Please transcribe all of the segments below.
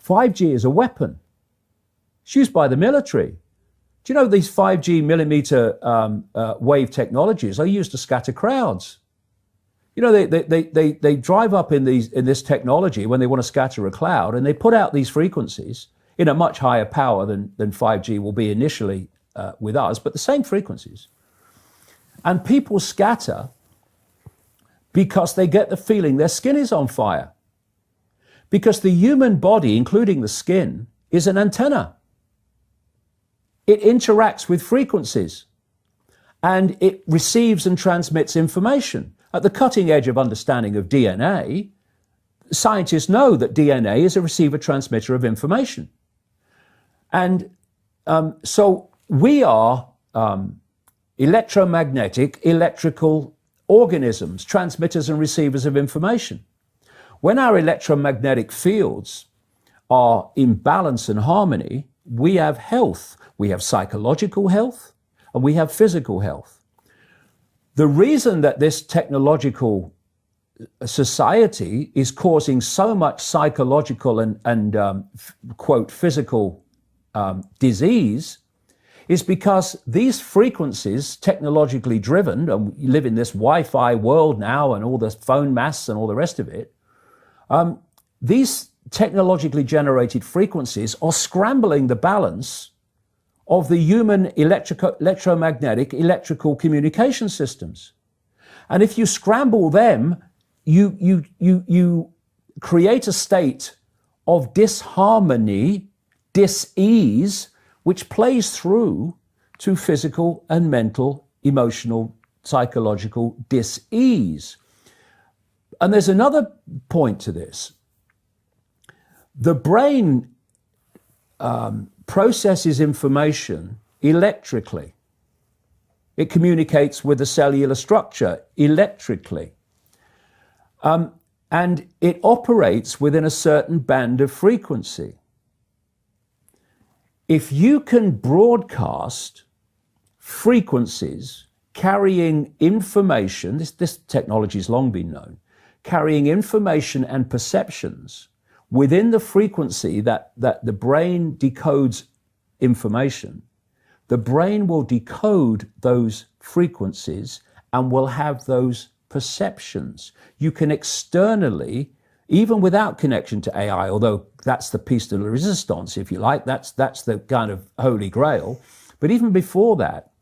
5G is a weapon. It's used by the military. Do you know these 5G millimeter wave technologies are used to scatter crowds? You know, they drive up in this technology when they want to scatter a cloud, and they put out these frequencies in a much higher power than 5G will be initially with us, but the same frequencies. And people scatter because they get the feeling their skin is on fire. Because the human body, including the skin, is an antenna. It interacts with frequencies and it receives and transmits information. At the cutting edge of understanding of DNA, scientists know that DNA is a receiver-transmitter of information. And so we are electromagnetic, electrical organisms, transmitters and receivers of information. When our electromagnetic fields are in balance and harmony, we have health. We have psychological health and we have physical health. The reason that this technological society is causing so much psychological and quote, physical disease is because these frequencies, technologically driven, and we live in this Wi-Fi world now and all the phone masts and all the rest of it, these technologically generated frequencies are scrambling the balance of the human electromagnetic electrical communication systems. And if you scramble them, you create a state of disharmony, dis-ease, which plays through to physical and mental, emotional, psychological dis-ease. And there's another point to this. The brain processes information electrically. It communicates with the cellular structure electrically. And it operates within a certain band of frequency. If you can broadcast frequencies carrying information, this technology has long been known, carrying information and perceptions within the frequency that the brain decodes information, the brain will decode those frequencies and will have those perceptions. You can externally, even without connection to AI, although that's the piece de la resistance, if you like, that's the kind of holy grail. But even before that,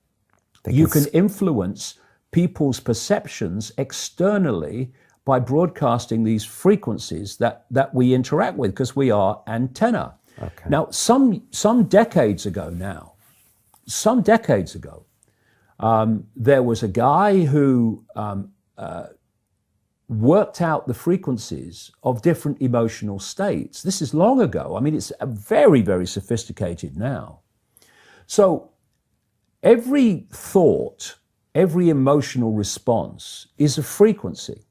you can influence people's perceptions externally by broadcasting these frequencies that we interact with, because we are antenna. Okay. Now, some decades ago, there was a guy who worked out the frequencies of different emotional states. This is long ago. I mean, it's very, very sophisticated now. So every thought, every emotional response is a frequency.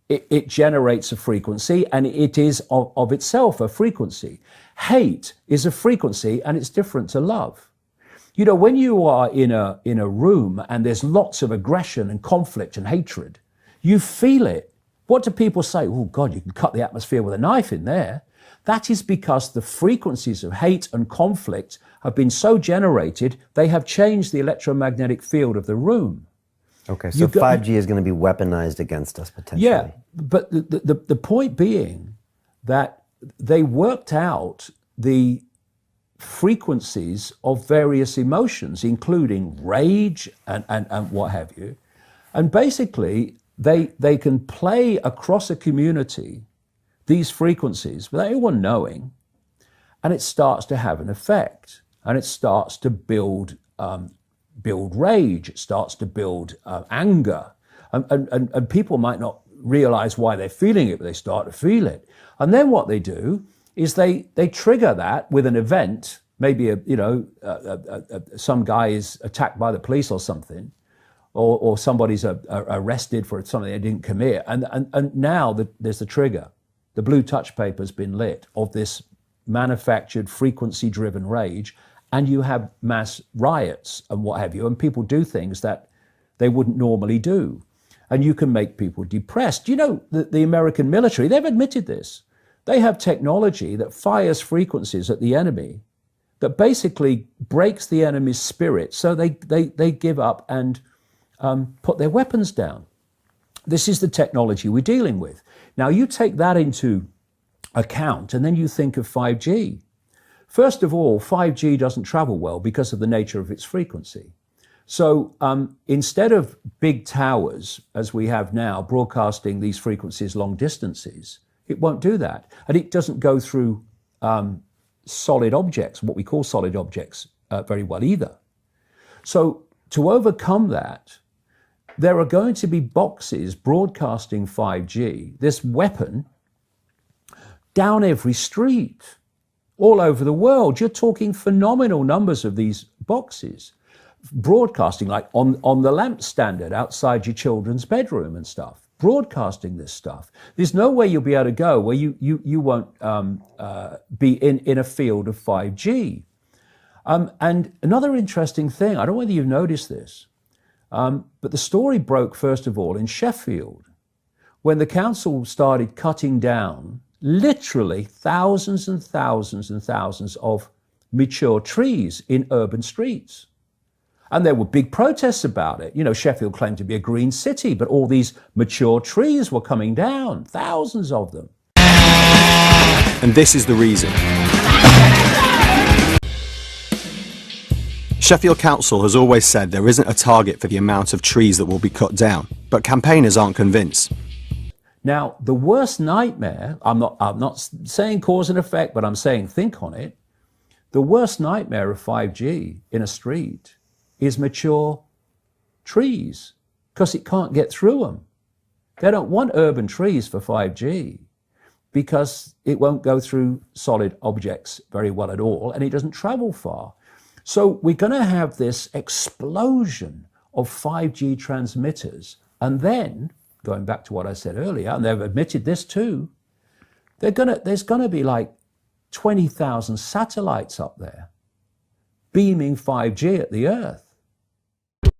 It generates a frequency, and it is of itself a frequency. Hate is a frequency, and it's different to love. You know, when you are in a room and there's lots of aggression and conflict and hatred, you feel it. What do people say? Oh God, you can cut the atmosphere with a knife in there. That is because the frequencies of hate and conflict have been so generated, they have changed the electromagnetic field of the room. Okay, so 5G is going to be weaponized against us potentially. Yeah, but the point being that they worked out the frequencies of various emotions, including rage and what have you. And basically, they can play across a community these frequencies without anyone knowing, and it starts to have an effect, and it starts to build rage, it starts to build anger, and people might not realize why they're feeling it, but they start to feel it. And then what they do is they trigger that with an event. Maybe some guy is attacked by the police or something, or somebody's arrested for something they didn't commit, and now there's the trigger. The blue touch paper's been lit of this manufactured frequency-driven rage, and you have mass riots and what have you, and people do things that they wouldn't normally do. And you can make people depressed. You know, the American military, they've admitted this. They have technology that fires frequencies at the enemy that basically breaks the enemy's spirit, so they give up and put their weapons down. This is the technology we're dealing with. Now, you take that into account, and then you think of 5G. First of all, 5G doesn't travel well because of the nature of its frequency. So instead of big towers, as we have now, broadcasting these frequencies long distances, it won't do that. And it doesn't go through solid objects, what we call solid objects, very well either. So to overcome that, there are going to be boxes broadcasting 5G, this weapon, down every street, all over the world. You're talking phenomenal numbers of these boxes, broadcasting like on the lamp standard outside your children's bedroom and stuff, broadcasting this stuff. There's no way you'll be able to go where you won't be in a field of 5G. And another interesting thing, I don't know whether you've noticed this, but the story broke, first of all, in Sheffield, when the council started cutting down literally thousands and thousands and thousands of mature trees in urban streets. And there were big protests about it. You know, Sheffield claimed to be a green city, but all these mature trees were coming down, thousands of them. And this is the reason. Sheffield Council has always said there isn't a target for the amount of trees that will be cut down, but campaigners aren't convinced. Now, the worst nightmare, I'm not saying cause and effect, but I'm saying think on it. The worst nightmare of 5G in a street is mature trees, because it can't get through them. They don't want urban trees for 5G because it won't go through solid objects very well at all, and it doesn't travel far. So we're going to have this explosion of 5G transmitters, and then, going back to what I said earlier, and they've admitted this too, there's going to be like 20,000 satellites up there beaming 5G at the Earth.